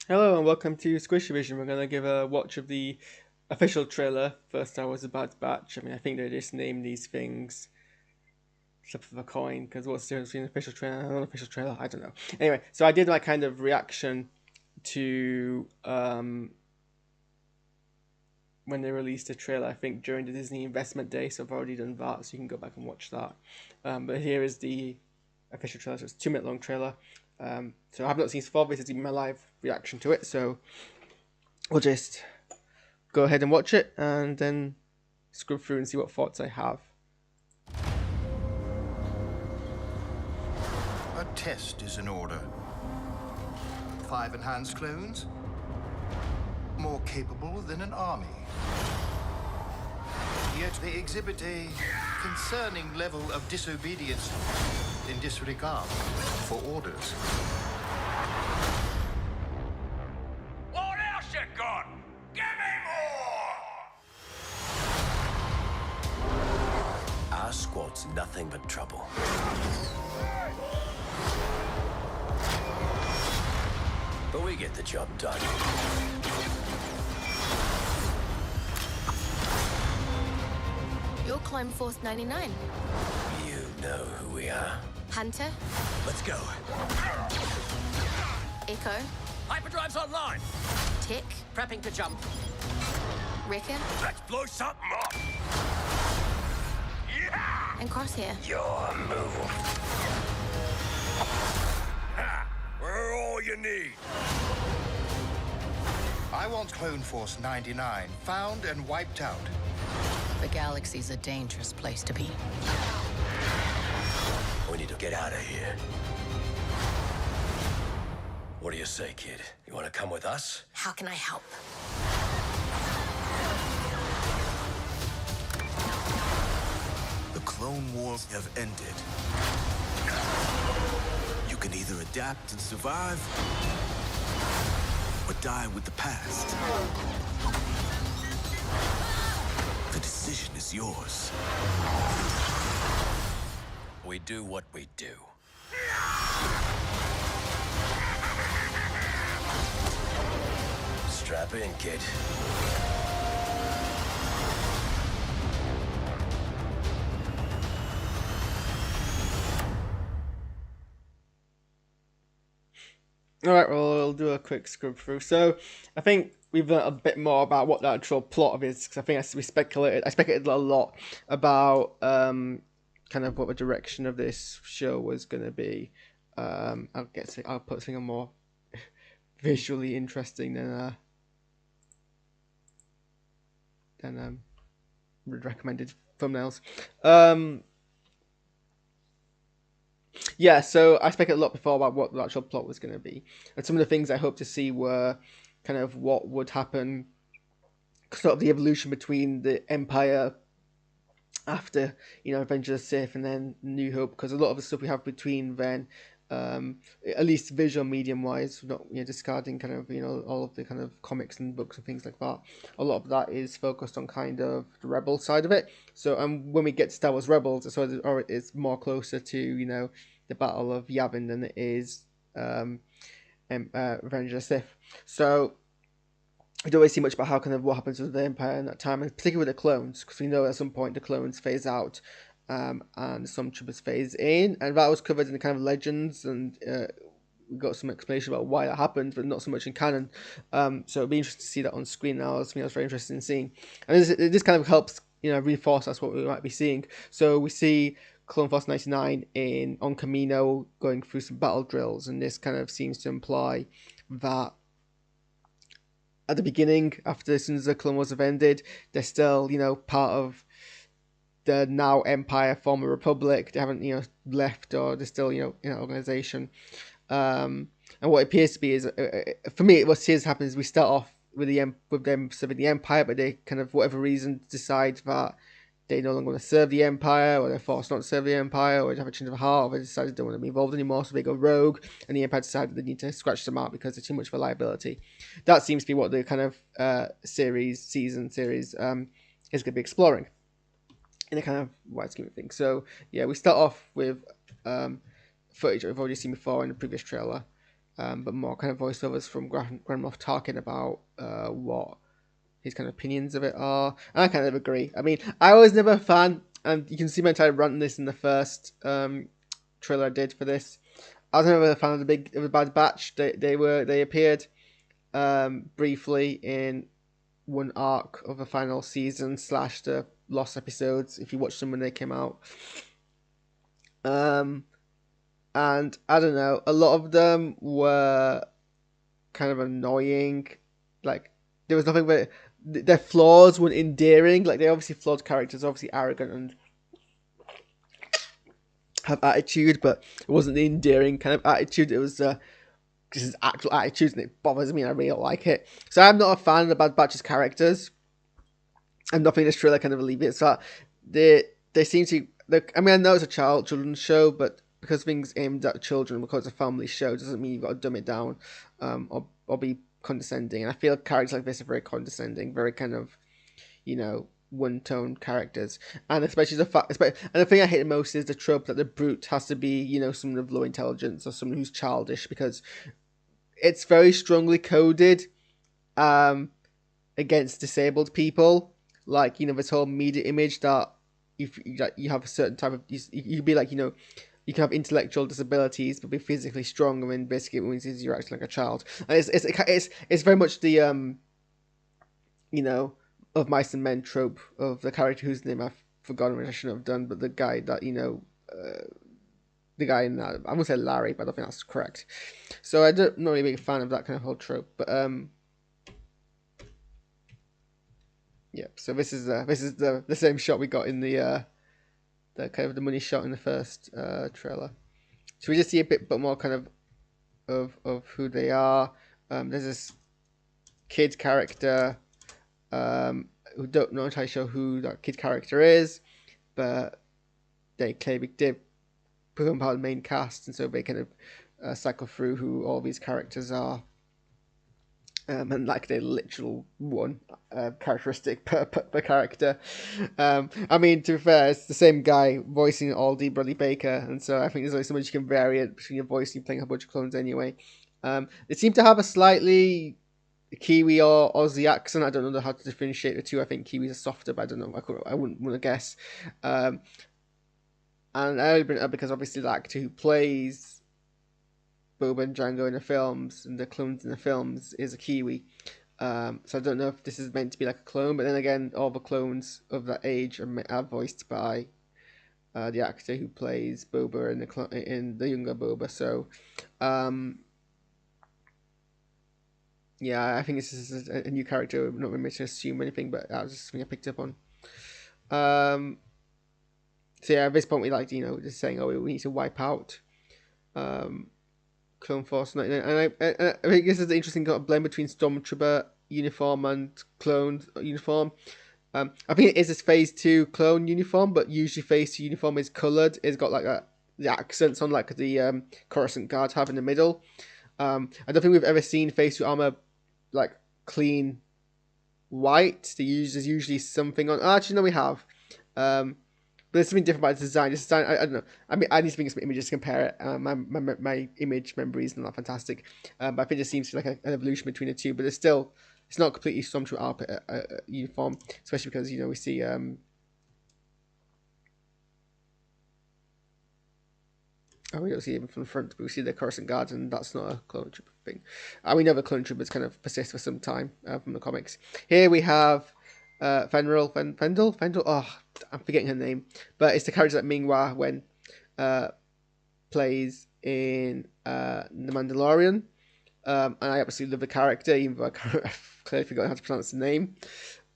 Hello and welcome to SquishiVision. We're going to give a watch of the official trailer for Star Wars: The Bad Batch. I mean, I think they just name these things flip of a coin because what's the difference between an official trailer and an unofficial trailer? I don't know. Anyway, so I did my kind of reaction to when they released the trailer, I think during the Disney Investment Day, so I've already done that, so you can go back and watch that. But here is the official trailer, so it's a 2 minute long trailer. So I have not seen it before, this is my live reaction to it, so we'll just go ahead and watch it and then scrub through and see what thoughts I have. A test is in order. 5 enhanced clones? More capable than an army. Yet they exhibit a concerning level of disobedience and disregard for orders. What else you got? Give me more! Our squad's nothing but trouble. But we get the job done. You're Clone Force 99. You know who we are. Hunter, Let's go. Echo, Hyperdrive's online. Tick, Prepping to jump. Wrecker, Let's blow something up! Yeah! and Crosshair. Your move. Ha! We're all you need. I want Clone Force 99 found and wiped out. The galaxy's a dangerous place to be. We need to get out of here. What do you say, kid? You want to come with us? How can I help? The Clone Wars have ended. You can either adapt and survive, or die with the past. The decision is yours. We do what we do. Strap in, kid. Alright, well, we'll do a quick scrub through. So, I think we've learned a bit more about what the actual plot of it is, because I think I speculated a lot about kind of what the direction of this show was going to be. I'll put something more visually interesting than recommended thumbnails. Yeah, so I speculated a lot before about what the actual plot was going to be, and some of the things I hoped to see were kind of what would happen, sort of the evolution between the Empire after, Revenge of the Sith and then New Hope, because a lot of the stuff we have between then, at least visual medium wise, not discarding kind of all of the kind of comics and books and things like that. A lot of that is focused on kind of the Rebel side of it. So when we get to Star Wars Rebels, it's more closer to the Battle of Yavin than it is Revenge of the Sith. So we don't really see much about how kind of what happens with the Empire in that time, and particularly with the clones, because we know at some point the clones phase out, and some troopers phase in, and that was covered in the kind of legends, and we got some explanation about why that happened, but not so much in canon. So it'd be interesting to see that on screen now. It's something that's very interesting in seeing, and this kind of helps reinforce us what we might be seeing. So we see Clone Force 99 on Camino going through some battle drills, and this kind of seems to imply that at the beginning, as soon as the Clone Wars have ended, they're still, part of the now Empire, former Republic. They haven't, left, or they're still, in an organization. And what it appears to be is, for me, what seems to happen is we start off with them serving the Empire, but they kind of, whatever reason, decide that they no longer want to serve the Empire, or they're forced not to serve the Empire, or they have a change of heart, or they decide they don't want to be involved anymore, so they go rogue, and the Empire decided they need to scratch them out because they're too much of a liability. That seems to be what the kind of season series is going to be exploring in a kind of wide scheme of things. So yeah, we start off with footage that we've already seen before in the previous trailer, but more kind of voiceovers from Grand Moff talking about what his kind of opinions of it are. And I kind of agree. I mean, I was never a fan, and you can see my entire rant on this in the first trailer I did for this. I was never a fan of the Bad Batch. They appeared briefly in one arc of the final season / the lost episodes, if you watched them when they came out. And I don't know, a lot of them were kind of annoying. Like, there was nothing but their flaws weren't endearing. Like, they're obviously flawed characters, obviously arrogant and have attitude, but it wasn't the endearing kind of attitude. It was just his actual attitude, and it bothers me, and I really don't like it. So I'm not a fan of the Bad Batch's characters, and nothing in this trailer kind of alleviates that. They seem to. I mean, I know it's a children's show, but because things aimed at children, because it's a family show, doesn't mean you've got to dumb it down, or be condescending. And I feel characters like this are very condescending, very kind of, one-tone characters, and especially and the thing I hate the most is the trope that the brute has to be, someone of low intelligence or someone who's childish, because it's very strongly coded against disabled people. Like, this whole media image that if you have a certain type of, you be like, you can have intellectual disabilities but be physically strong, and then basically it means you're actually like a child. And it's very much the of Mice and Men trope of the character whose name I've forgotten, which I shouldn't have done, but the guy that, the guy in that, I'm going to say Larry, but I don't think that's correct. So I'm not really a big fan of that kind of whole trope, but yeah, so this is the same shot we got in the kind of the money shot in the first trailer. So we just see a bit more kind of who they are. There's this kid character, who don't know entirely sure who that kid character is, but they clearly did become part of the main cast, and so they kind of cycle through who all these characters are. And like the literal one characteristic per character. I mean, to be fair, it's the same guy voicing Aldi Bradley Baker, and so I think there's only so much you can vary it between your voice and playing a bunch of clones anyway. They seem to have a slightly Kiwi or Aussie accent. I don't know how to differentiate the two. I think Kiwis are softer, but I don't know. I wouldn't want to guess. And I only bring it up because obviously the actor who plays Boba and Django in the films and the clones in the films is a Kiwi. So I don't know if this is meant to be like a clone, but then again, all the clones of that age are voiced by the actor who plays Boba in the younger Boba. So yeah, I think this is a new character. I'm not really meant to assume anything, but that was just something I picked up on. So yeah, at this point we just saying, oh, we need to wipe out Clone Force 99, and I think this is an interesting kind of blend between Stormtrooper uniform and clone uniform. I think it is this Phase 2 clone uniform, but usually Phase 2 uniform is coloured. It's got like the accents on like the Coruscant Guard have in the middle. I don't think we've ever seen Phase 2 armour like clean white. There's usually something on. Oh, actually, no, we have. But there's something different about the design. This design, I don't know. I mean, I need to bring some images to compare it. My image memory is not fantastic. But I think it seems like an evolution between the two. But it's not completely Stormtrooper uniform, especially because we see we don't see even from the front, but we see the Coruscant Guards, and that's not a clone trooper thing. We know the clone troopers kind of persist for some time from the comics. Here we have Fendel. Oh, I'm forgetting her name, but it's the character that Ming-Hua Wen plays in The Mandalorian, and I absolutely love the character, even though I clearly forgot how to pronounce the name.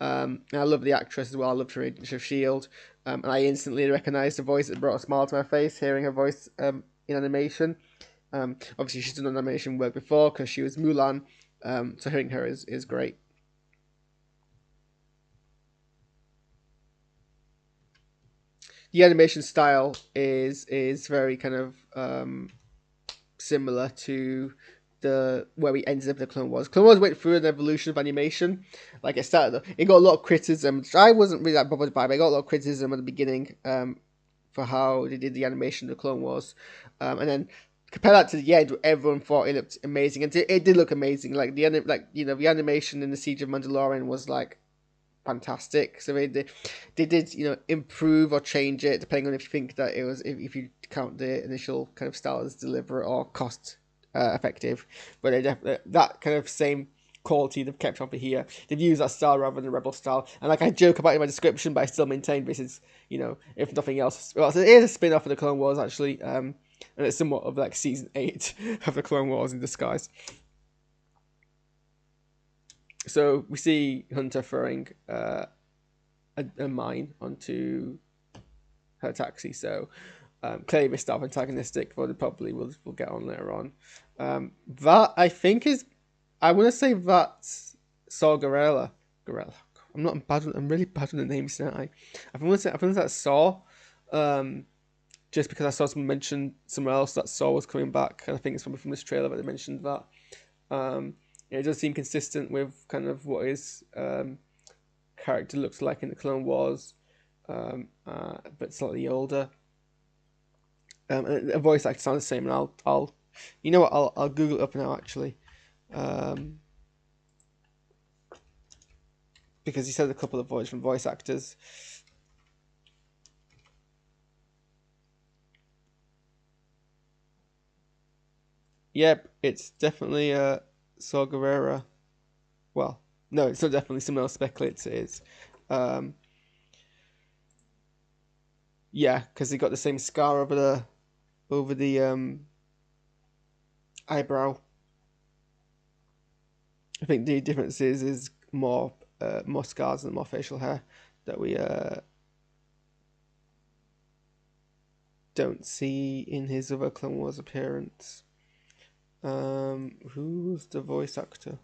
And I love the actress as well. I loved her in Agents of S.H.I.E.L.D., and I instantly recognised the voice. It brought a smile to my face hearing her voice in animation. Obviously, she's done animation work before because she was Mulan, so hearing her is great. The animation style is very kind of similar to where we ended up in the Clone Wars. Clone Wars went through an evolution of animation. Like it got a lot of criticism, which I wasn't really that bothered by, but it got a lot of criticism at the beginning for how they did the animation of the Clone Wars. And then compare that to the end, where everyone thought it looked amazing, and it did look amazing. Like the animation in the Siege of Mandalorian was like fantastic. So they did improve or change it depending on if you think that it was if you count the initial kind of style as deliberate or cost effective. But they definitely that kind of same quality they've kept on for here. They've used that style rather than the Rebel style, and like I joke about it in my description, but I still maintain this is if nothing else, well, it is a spin-off of the Clone Wars actually, and it's somewhat of like season 8 of the Clone Wars in disguise. So we see Hunter throwing a mine onto her taxi. So clearly they start antagonistic, but they probably will get on later on. That I think is, I want to say that's Saw Gerrera. I'm really bad with the names now. I think that's Saw. Just because I saw someone mention somewhere else that Saw was coming back, and I think it's probably from this trailer that they mentioned that. It does seem consistent with kind of what his character looks like in the Clone Wars, but slightly older. A voice actor sounds the same, and I'll Google it up now actually, because he said a couple of different voice actors. Yep, it's definitely Saw Gerrera. Well, no, it's not definitely. Someone else speculates it is. Yeah, because he got the same scar over the eyebrow. I think the difference is more scars and more facial hair that we don't see in his other Clone Wars appearance. Who's the voice actor?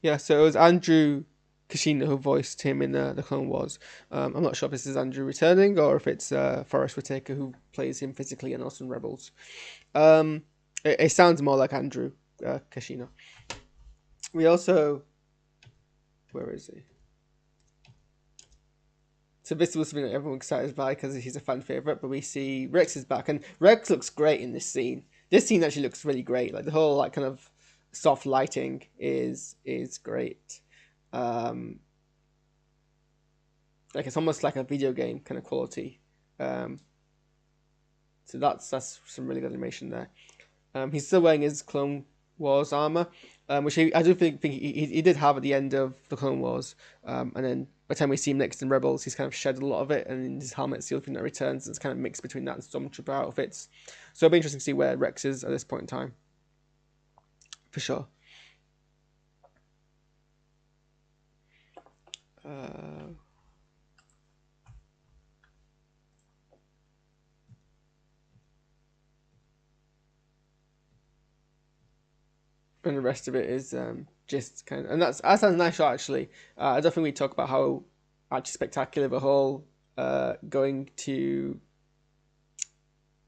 Yeah, so it was Andrew Kashina who voiced him in the Clone Wars. I'm not sure if this is Andrew returning or if it's Forrest Whitaker who plays him physically and also in Rebels. It sounds more like Andrew Kashina. We also... Where is he? So this was something that everyone excited by because he's a fan favourite, but we see Rex is back, and Rex looks great in this scene. This scene actually looks really great. Like the whole like kind of soft lighting is great. Like it's almost like a video game kind of quality. So that's some really good animation there. He's still wearing his Clone Wars armor, which I do think he did have at the end of the Clone Wars, and then by the time we see him next in Rebels, he's kind of shed a lot of it, and his helmet's the only thing that returns. And it's kind of mixed between that and Stormtrooper outfits. So it'll be interesting to see where Rex is at this point in time, for sure. And the rest of it is just kind of, and that sounds a nice shot actually. I don't think we talk about how actually spectacular the whole going to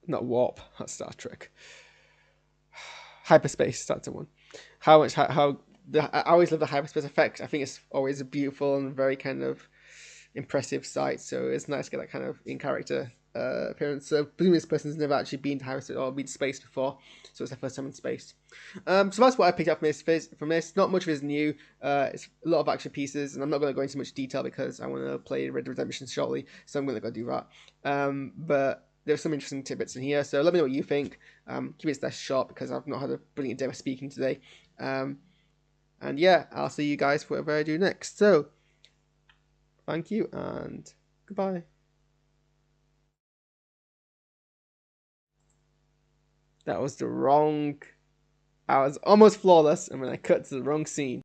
not warp, that's Star Trek, hyperspace. That's the one. I always love the hyperspace effect. I think it's always a beautiful and very kind of impressive sight. So it's nice to get that kind of in character appearance. So presumably this person's never actually been to hyperspace or been to space before, so it's their first time in space. So that's what I picked up from this. Not much of it is new. It's a lot of action pieces, and I'm not going to go into much detail because I want to play Red Dead Redemption shortly, so I'm going to go do that. But there's some interesting tidbits in here, so let me know what you think. Keep it that short because I've not had a brilliant day of speaking today. And yeah, I'll see you guys for whatever I do next. So, thank you and goodbye. That was the wrong... I was almost flawless, and then I cut to the wrong scene.